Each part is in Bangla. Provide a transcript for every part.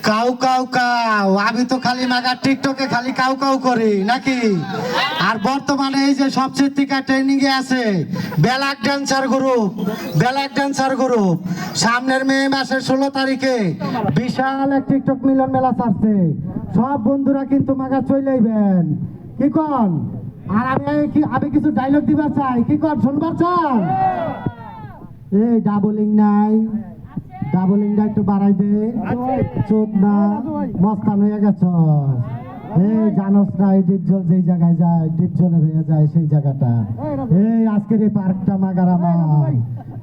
কাউ কাউ কাউ, আমি তো খালি মাগার টিকটকে খালি কাউ কাউ করি নাকি। আর বর্তমানে এই যে সবচেয়ে টিকা ট্রেনিং এ আছে black dancer group, black dancer group সামনের মে মাসের 16 তারিখে বিশাল এক টিকটক মিলন মেলা ছাড়ছে। সব বন্ধুরা কিন্তু মাগা চলেইবেন, কি কন? আর আমি কিছু ডায়লগ দিবার চাই, কি কন শুনবার চান? এই ডাবলিং নাই, ডাবলিংটা একটু বাড়াই দে, চোখ না মস্তান হয়ে গেছ। এই জানোস না এই ডিপজল যেই জায়গায় যায়, ডিপজলে হয়ে যায় সেই জায়গাটা। এই আজকের এই পার্কটা মাগার আমার,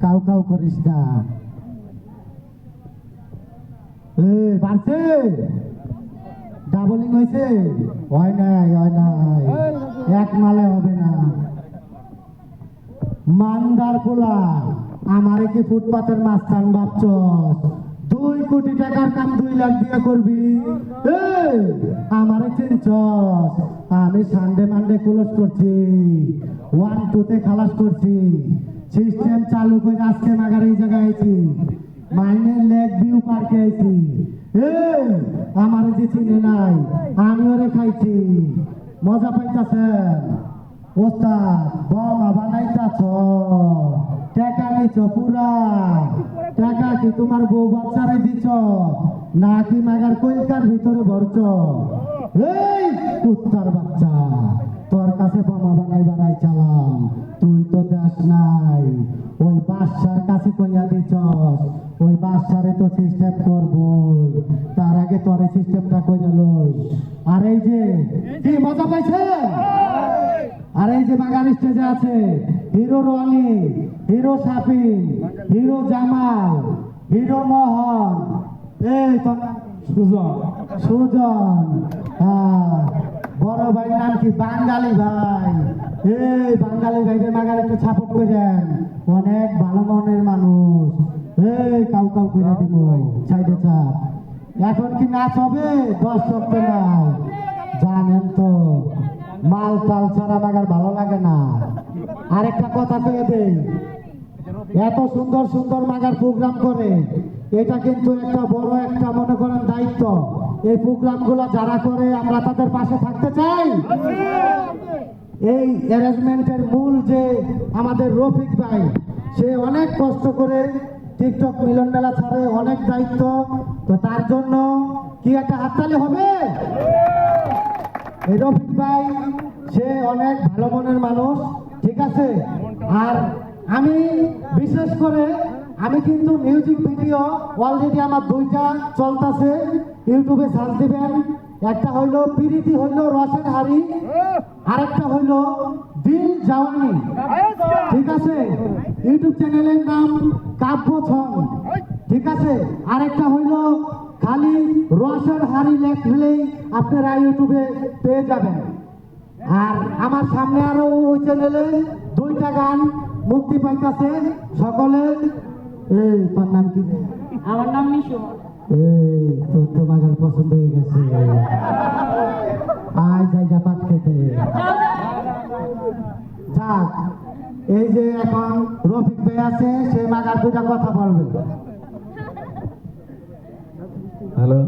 কাউ কাউ করিস না। এই বাড়ছে, ডাবলিং হয়েছে? হয় নাই, হয় নাই, এক মালে হবে না। মান্দার পোলা আমারে কি ফুটপাতের মাস্তান ভাবছস? 2 কোটি টাকার কাম 2 লাখ দিয়ে করবি? এই আমারে চিনছস? আমি সানডে মানডে ক্লোজ করছি, 1 2 তে খালাস করছি, সিস্টেম চালু করে আজকে মাগার এই জায়গায় আইছি, মাইনের লেক ভিউ পার্কে আইছি। এই আমারে যে চিনে নাই, আমি ওরে খাইছি, মজা পাইতাছেন? ওস্তাদ বোমা বানাইতাছ, টাকা নিছ পুরা, টাকা কি তোমার বউ বাচ্চারে দিছ নাকি মাগার কইলকার ভিতরে ভরছ? এই কুত্তার বাচ্চা, তোর কাছে বোমা বানাই চালাম, তুই তো দেশ নাই। ওই বাদশার কাছে কইয়া দিছস, ওই বাদশারে তো সিস্টেম করবই, তার আগে তোর সিস্টেমটা কইয়া লই। আর এই যে কি মজা পাইছে? আর এই যে বাগান স্টেজে আছে hero Roni, hero Safin, hero Jamal, hero Mohan, এই সুজন, সুজন, বড় ভাই নাম কি? বাঙালি ভাই। এই বাঙালি ভাইদের মাগার একটু সাপোর্ট করেন, অনেক ভালো মনের মানুষ। এই কাউ কাউ করে দিব সাইডে চাপ। এখন কি নাচ হবে? 10 সপ্তাহ নাই, জানেন তো মাল টাল ছাড়া মাগার ভালো লাগে না। আরেকটা কথা কয়ে দেই, এত সুন্দর সুন্দর মাগার প্রোগ্রাম করে, এটা কিন্তু একটা বড় একটা মনে করেন দায়িত্ব। এই প্রোগ্রামগুলো যারা করে আমরা তাদের পাশে থাকতে চাই। এই অ্যারেঞ্জমেন্টের মূল যে আমাদের রফিক ভাই, সে অনেক কষ্ট করে টিকটক মিলন মেলা ছাড়ে, অনেক দায়িত্ব। তো তার জন্য কি একটা হাততালি হবে? এই রফিক ভাই সে অনেক ভালো মনের মানুষ, ঠিক আছে। আর আমি বিশেষ করে আমি কিন্তু মিউজিক ভিডিও অলরেডি আমার 2টা চলতেছে, ইউটিউবে সার্চ দিবেন। একটা হইলো প্রীতি হইলো রসের হাড়ি, আরেকটা হইলো দিল জাওয়ানি, ঠিক আছে। ইউটিউব চ্যানেলের নাম কাব্য ছং, ঠিক আছে। আরেকটা হইলো খালি রসের হাড়ি লেখলেই আপনারা ইউটিউবে পেয়ে যাবেন। আর আমার সামনে আরো ওই চ্যানেলে 2টা গান মুক্তি পাইতেছে সকলে। এই তার নাম কি? আমার নাম মিশু। এই তোর তো বাগান পছন্দ হয়ে গেছে, আয় জায়গা পাট খেতে যাক। এই যে এখন রফিক ভাই আছে, সে মাগার 2টা কথা বলবে। হ্যালো।